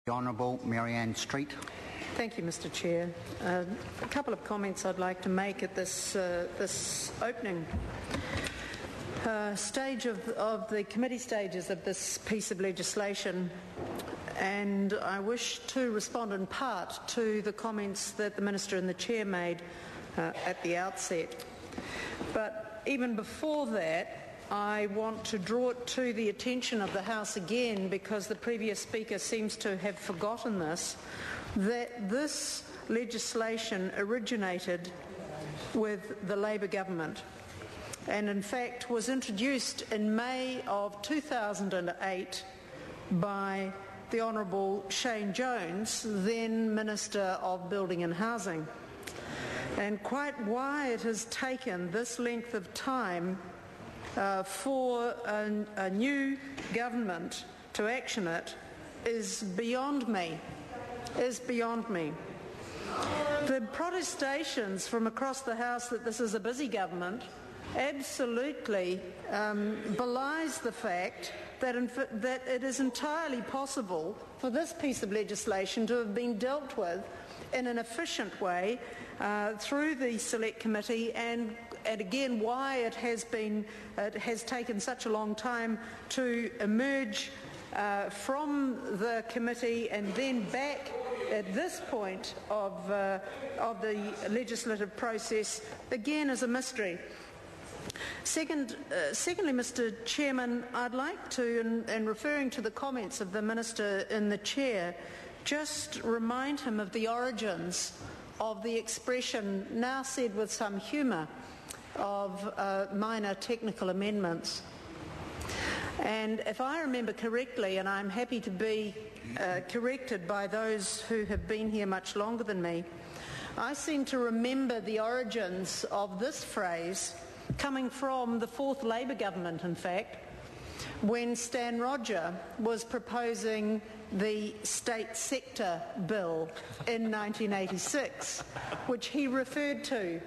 The Honourable Marianne Street. Thank you, Mr. Chair. A couple of comments I'd like to make at this opening stage of the committee stages of this piece of legislation, and I wish to respond in part to the comments that the Minister and the Chair made at the outset. But even before that, I want to draw it to the attention of the House again, because the previous speaker seems to have forgotten this, that this legislation originated with the Labour government and in fact was introduced in May of 2008 by the Honourable Shane Jones, then Minister of Building and Housing. And quite why it has taken this length of time for a new government to action it is beyond me. The protestations from across the House that this is a busy government absolutely belies the fact that it is entirely possible for this piece of legislation to have been dealt with in an efficient way through the Select Committee, and again why it has taken such a long time to emerge from the committee and then back at this point of the legislative process again is a mystery. Secondly, Mr. Chairman, I'd like to, in referring to the comments of the Minister in the Chair, just remind him of the origins of the expression, now said with some humour, of minor technical amendments. And if I remember correctly, and I'm happy to be corrected by those who have been here much longer than me, I seem to remember the origins of this phrase coming from the fourth Labour government, in fact, when Stan Rodger was proposing the State Sector Bill in 1986, which he referred to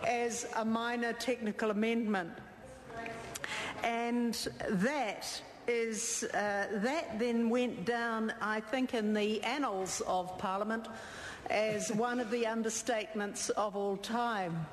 as a minor technical amendment. And that then went down, I think, in the annals of Parliament as one of the understatements of all time.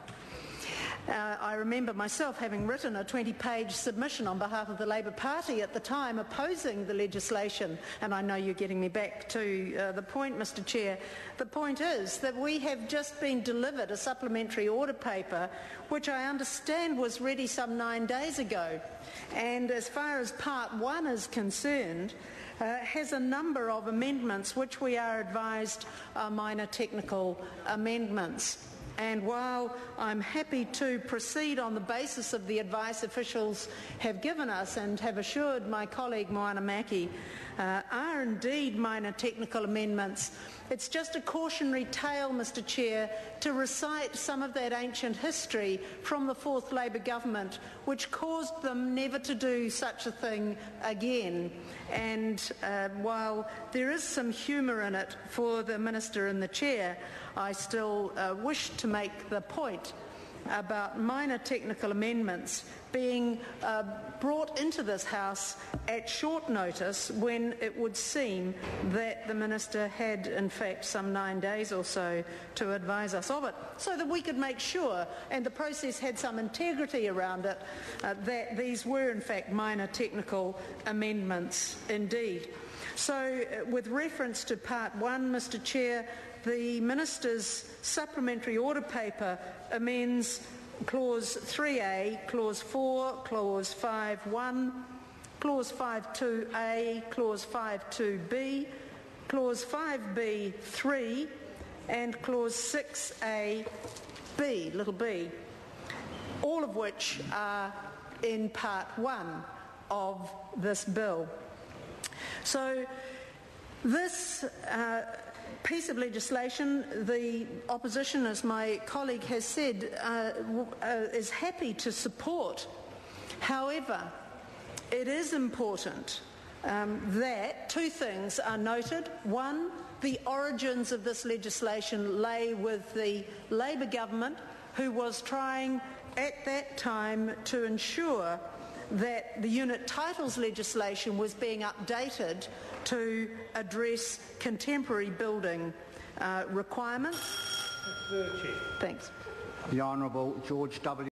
I remember myself having written a 20-page submission on behalf of the Labour Party at the time opposing the legislation, and I know you're getting me back to the point, Mr. Chair. The point is that we have just been delivered a supplementary order paper which I understand was ready some 9 days ago, and as far as Part 1 is concerned, has a number of amendments which we are advised are minor technical amendments. And while I'm happy to proceed on the basis of the advice officials have given us and have assured my colleague Moana Maki are indeed minor technical amendments, it's just a cautionary tale, Mr. Chair, to recite some of that ancient history from the fourth Labour government which caused them never to do such a thing again. And while there is some humour in it for the Minister and the Chair, I still wish to make the point about minor technical amendments being brought into this House at short notice when it would seem that the Minister had in fact some 9 days or so to advise us of it, so that we could make sure, and the process had some integrity around it, that these were in fact minor technical amendments indeed. So with reference to Part 1, Mr. Chair, the Minister's supplementary order paper amends Clause 3A, Clause 4, Clause 5.1, Clause 5.2a, Clause 5.2b, Clause 5b.3 and Clause 6a, little b, all of which are in Part 1 of this bill. So this piece of legislation, the opposition, as my colleague has said, is happy to support. However, it is important that two things are noted. One, the origins of this legislation lay with the Labour government, who was trying at that time to ensure that the unit titles legislation was being updated to address contemporary building requirements. Thanks. The Honourable George W.